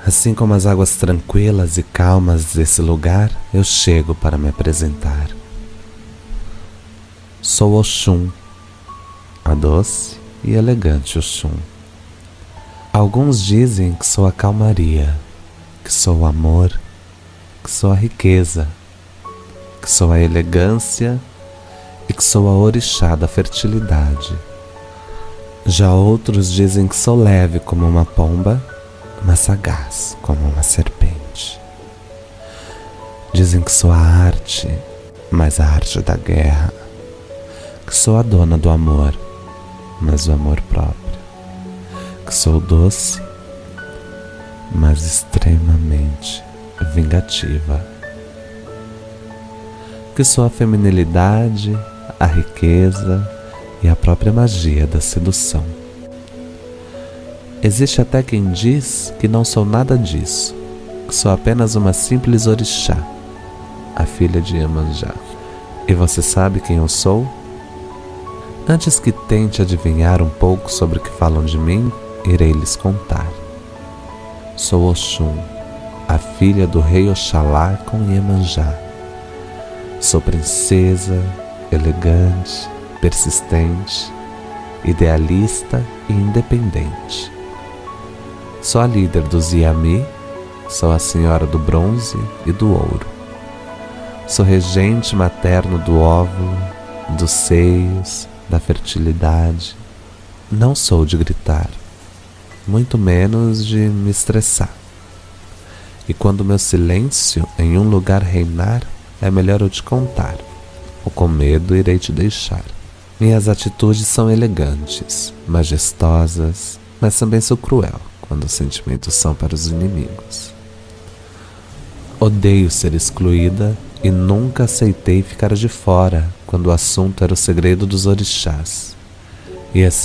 Assim como as águas tranquilas e calmas desse lugar, eu chego para me apresentar. Sou Oxum, a doce e elegante Oxum. Alguns dizem que sou a calmaria, que sou o amor, que sou a riqueza, que sou a elegância e que sou a orixá da fertilidade. Já outros dizem que sou leve como uma pomba, mas sagaz como uma serpente. Dizem que sou a arte, mas a arte da guerra, que sou a dona do amor, mas o amor próprio, que sou doce, mas extremamente vingativa, que sou a feminilidade, a riqueza e a própria magia da sedução. Existe até quem diz que não sou nada disso, que sou apenas uma simples orixá, a filha de Iemanjá. E você sabe quem eu sou? Antes que tente adivinhar um pouco sobre o que falam de mim, irei lhes contar. Sou Oxum, a filha do rei Oxalá com Iemanjá. Sou princesa, elegante, persistente, idealista e independente. Sou a líder dos Yami, sou a senhora do bronze e do ouro. Sou regente materno do óvulo, dos seios, da fertilidade. Não sou de gritar, muito menos de me estressar. E quando meu silêncio em um lugar reinar, é melhor eu te contar, ou com medo irei te deixar. Minhas atitudes são elegantes, majestosas, mas também sou cruel quando os sentimentos são para os inimigos. Odeio ser excluída e nunca aceitei ficar de fora quando o assunto era o segredo dos orixás. E assim